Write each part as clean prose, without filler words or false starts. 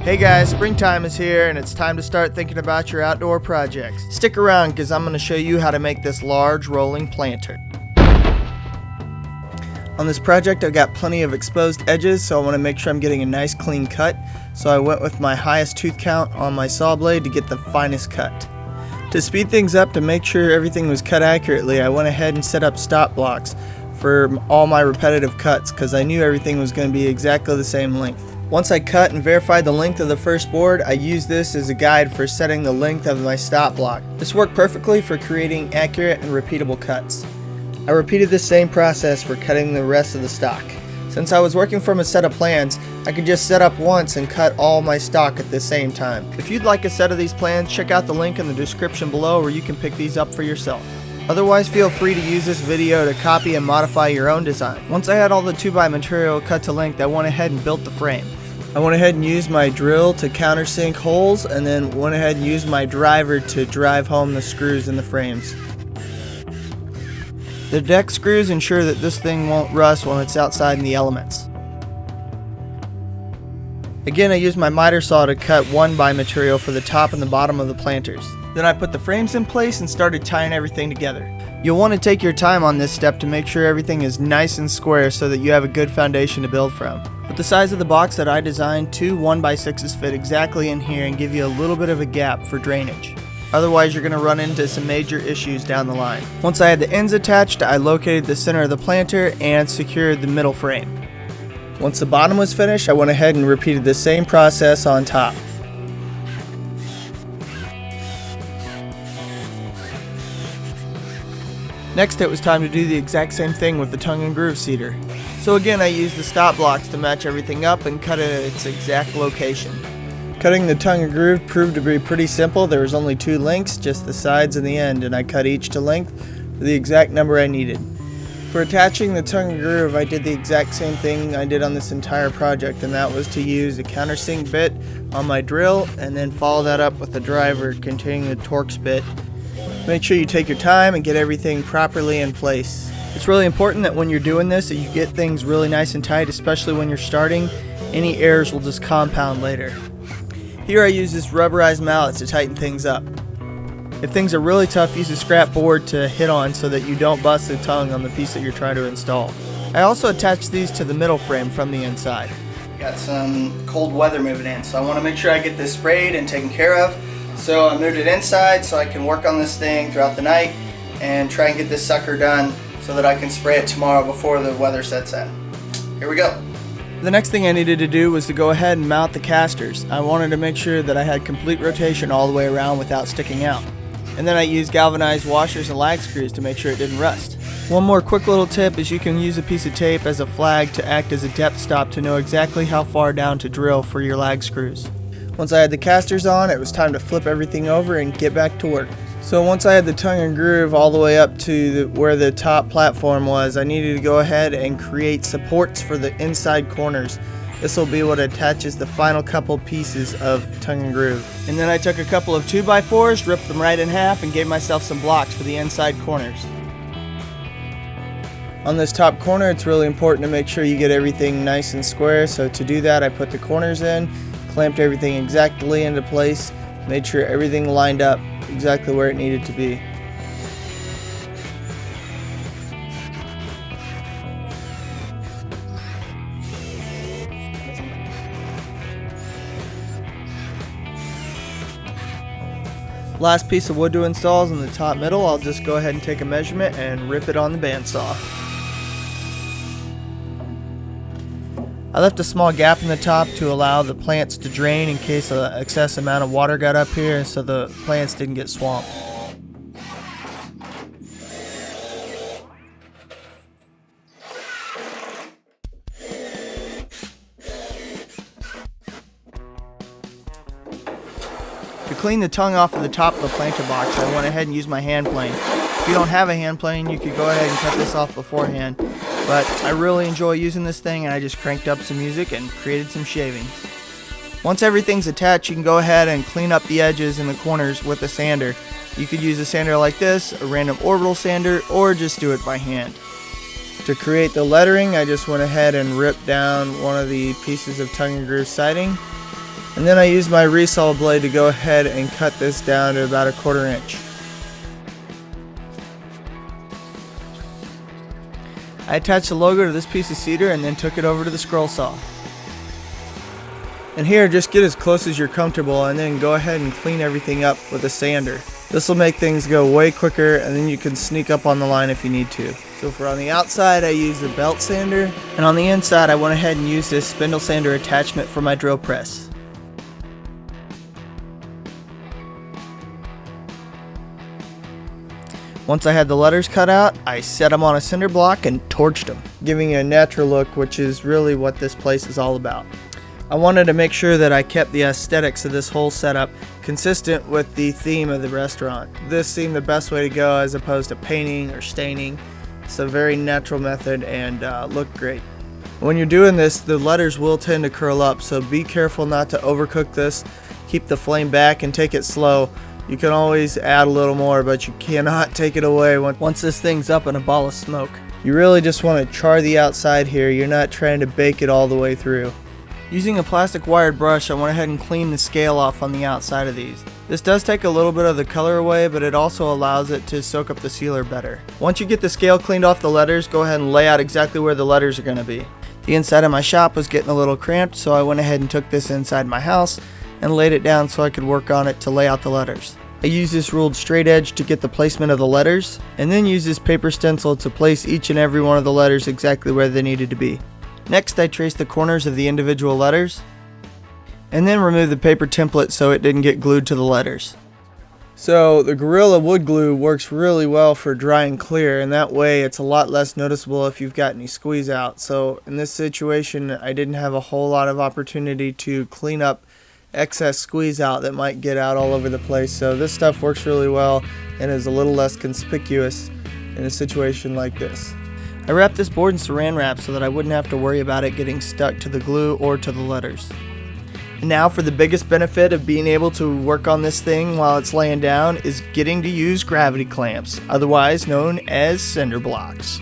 Hey guys, springtime is here and it's time to start thinking about your outdoor projects. Stick around because I'm going to show you how to make this large rolling planter. On this project I've got plenty of exposed edges, so I want to make sure I'm getting a nice clean cut. So I went with my highest tooth count on my saw blade to get the finest cut. To speed things up, to make sure everything was cut accurately, I went ahead and set up stop blocks for all my repetitive cuts because I knew everything was going to be exactly the same length. Once I cut and verified the length of the first board, I used this as a guide for setting the length of my stop block. This worked perfectly for creating accurate and repeatable cuts. I repeated the same process for cutting the rest of the stock. Since I was working from a set of plans, I could just set up once and cut all my stock at the same time. If you'd like a set of these plans, check out the link in the description below where you can pick these up for yourself. Otherwise, feel free to use this video to copy and modify your own design. Once I had all the 2x material cut to length, I went ahead and built the frame. I went ahead and used my drill to countersink holes and then went ahead and used my driver to drive home the screws in the frames. The deck screws ensure that this thing won't rust when it's outside in the elements. Again, I used my miter saw to cut 1x material for the top and the bottom of the planters. Then I put the frames in place and started tying everything together. You'll want to take your time on this step to make sure everything is nice and square so that you have a good foundation to build from. With the size of the box that I designed, 2 1x6s fit exactly in here and give you a little bit of a gap for drainage. Otherwise, you're going to run into some major issues down the line. Once I had the ends attached, I located the center of the planter and secured the middle frame. Once the bottom was finished, I went ahead and repeated the same process on top. Next, it was time to do the exact same thing with the tongue and groove cedar. So again, I used the stop blocks to match everything up and cut it at its exact location. Cutting the tongue and groove proved to be pretty simple. There was only 2 lengths, just the sides and the end, and I cut each to length for the exact number I needed. For attaching the tongue and groove, I did the exact same thing I did on this entire project, and that was to use a countersink bit on my drill and then follow that up with a driver containing the Torx bit. Make sure you take your time and get everything properly in place. It's really important that when you're doing this that you get things really nice and tight, especially when you're starting. Any errors will just compound later. Here I use this rubberized mallet to tighten things up. If things are really tough, use a scrap board to hit on so that you don't bust the tongue on the piece that you're trying to install. I also attached these to the middle frame from the inside. Got some cold weather moving in, so I want to make sure I get this sprayed and taken care of. So I moved it inside so I can work on this thing throughout the night and try and get this sucker done so that I can spray it tomorrow before the weather sets in. Here we go. The next thing I needed to do was to go ahead and mount the castors. I wanted to make sure that I had complete rotation all the way around without sticking out. And then I used galvanized washers and lag screws to make sure it didn't rust. One more quick little tip is you can use a piece of tape as a flag to act as a depth stop to know exactly how far down to drill for your lag screws. Once I had the castors on, it was time to flip everything over and get back to work. So once I had the tongue and groove all the way up to where the top platform was, I needed to go ahead and create supports for the inside corners. This will be what attaches the final couple pieces of tongue and groove. And then I took a couple of 2x4s, ripped them right in half, and gave myself some blocks for the inside corners. On this top corner, it's really important to make sure you get everything nice and square. So to do that, I put the corners in, clamped everything exactly into place, made sure everything lined up exactly where it needed to be. Last piece of wood to install is in the top middle. I'll just go ahead and take a measurement and rip it on the bandsaw. I left a small gap in the top to allow the plants to drain in case an excess amount of water got up here so the plants didn't get swamped. To clean the tongue off of the top of the planter box, I went ahead and used my hand plane. If you don't have a hand plane, you could go ahead and cut this off beforehand. But I really enjoy using this thing, and I just cranked up some music and created some shavings. Once everything's attached, you can go ahead and clean up the edges and the corners with a sander. You could use a sander like this, a random orbital sander, or just do it by hand. To create the lettering, I just went ahead and ripped down one of the pieces of tongue and groove siding And then I used my resaw blade to go ahead and cut this down to about 1/4 inch. I attached the logo to this piece of cedar and then took it over to the scroll saw. And here, just get as close as you're comfortable and then go ahead and clean everything up with a sander. This will make things go way quicker, and then you can sneak up on the line if you need to. So for on the outside, I used a belt sander, and on the inside I went ahead and used this spindle sander attachment for my drill press. Once I had the letters cut out, I set them on a cinder block and torched them, giving it a natural look, which is really what this place is all about. I wanted to make sure that I kept the aesthetics of this whole setup consistent with the theme of the restaurant. This seemed the best way to go as opposed to painting or staining. It's a very natural method and looked great. When you're doing this, the letters will tend to curl up, so be careful not to overcook this. Keep the flame back and take it slow. You can always add a little more, but you cannot take it away once this thing's up in a ball of smoke. You really just want to char the outside here. You're not trying to bake it all the way through. Using a plastic wired brush, I went ahead and cleaned the scale off on the outside of these. This does take a little bit of the color away, but it also allows it to soak up the sealer better. Once you get the scale cleaned off the letters, go ahead and lay out exactly where the letters are going to be. The inside of my shop was getting a little cramped, so I went ahead and took this inside my house and laid it down so I could work on it to lay out the letters. I used this ruled straight edge to get the placement of the letters, and then used this paper stencil to place each and every one of the letters exactly where they needed to be. Next, I traced the corners of the individual letters, and then removed the paper template so it didn't get glued to the letters. So the Gorilla wood glue works really well for dry and clear, and that way it's a lot less noticeable if you've got any squeeze out. So in this situation, I didn't have a whole lot of opportunity to clean up excess squeeze out that might get out all over the place. So this stuff works really well and is a little less conspicuous in a situation like this. I wrapped this board in saran wrap so that I wouldn't have to worry about it getting stuck to the glue or to the letters. And now for the biggest benefit of being able to work on this thing while it's laying down is getting to use gravity clamps, otherwise known as cinder blocks.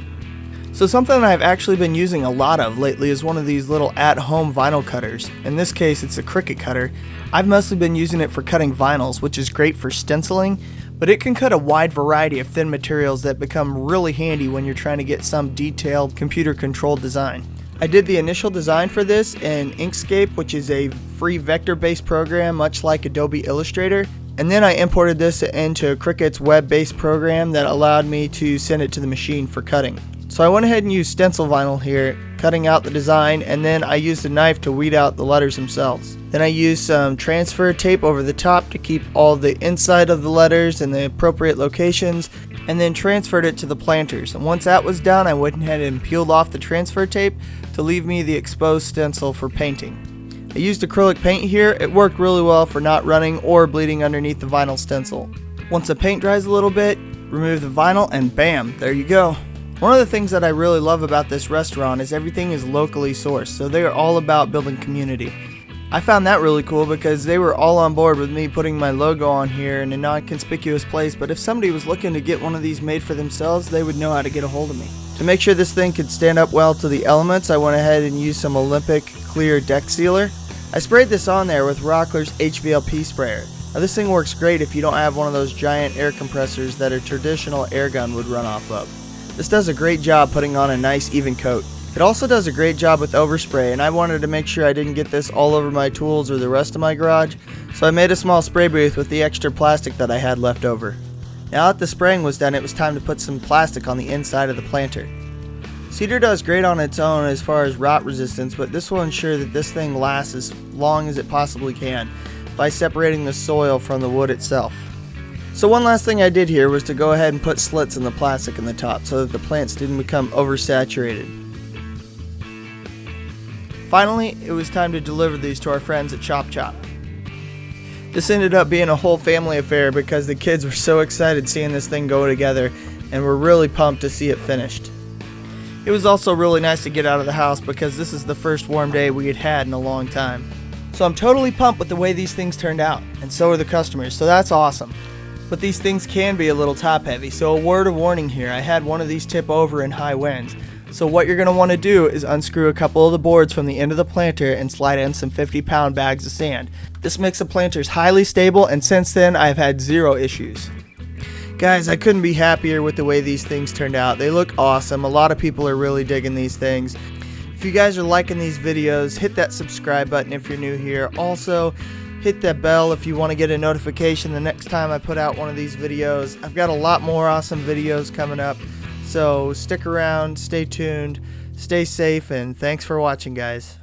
So something I've actually been using a lot of lately is one of these little at-home vinyl cutters. In this case, it's a Cricut Cutter. I've mostly been using it for cutting vinyls, which is great for stenciling, but it can cut a wide variety of thin materials that become really handy when you're trying to get some detailed computer-controlled design. I did the initial design for this in Inkscape, which is a free vector-based program much like Adobe Illustrator, and then I imported this into Cricut's web-based program that allowed me to send it to the machine for cutting. So I went ahead and used stencil vinyl here, cutting out the design, and then I used a knife to weed out the letters themselves. Then I used some transfer tape over the top to keep all the inside of the letters in the appropriate locations, and then transferred it to the planters. And once that was done, I went ahead and peeled off the transfer tape to leave me the exposed stencil for painting. I used acrylic paint here. It worked really well for not running or bleeding underneath the vinyl stencil. Once the paint dries a little bit, remove the vinyl and bam, there you go. One of the things that I really love about this restaurant is everything is locally sourced, so they are all about building community. I found that really cool because they were all on board with me putting my logo on here in a non-conspicuous place, but if somebody was looking to get one of these made for themselves, they would know how to get a hold of me. To make sure this thing could stand up well to the elements, I went ahead and used some Olympic clear deck sealer. I sprayed this on there with Rockler's HVLP sprayer. Now this thing works great if you don't have one of those giant air compressors that a traditional air gun would run off of. This does a great job putting on a nice even coat. It also does a great job with overspray, and I wanted to make sure I didn't get this all over my tools or the rest of my garage, so I made a small spray booth with the extra plastic that I had left over. Now that the spraying was done, it was time to put some plastic on the inside of the planter. Cedar does great on its own as far as rot resistance, but this will ensure that this thing lasts as long as it possibly can by separating the soil from the wood itself. So one last thing I did here was to go ahead and put slits in the plastic in the top so that the plants didn't become oversaturated. Finally, it was time to deliver these to our friends at CHOPCHOP. This ended up being a whole family affair because the kids were so excited seeing this thing go together and were really pumped to see it finished. It was also really nice to get out of the house because this is the first warm day we had had in a long time. So I'm totally pumped with the way these things turned out, and so are the customers, so that's awesome. But these things can be a little top heavy, so a word of warning here, I had one of these tip over in high winds. So what you're going to want to do is unscrew a couple of the boards from the end of the planter and slide in some 50-pound bags of sand. This makes the planters highly stable, and since then I've had zero issues. Guys, I couldn't be happier with the way these things turned out. They look awesome. A lot of people are really digging these things. If you guys are liking these videos, hit that subscribe button if you're new here. Also, hit that bell if you want to get a notification the next time I put out one of these videos. I've got a lot more awesome videos coming up. So stick around, stay tuned, stay safe, and thanks for watching, guys.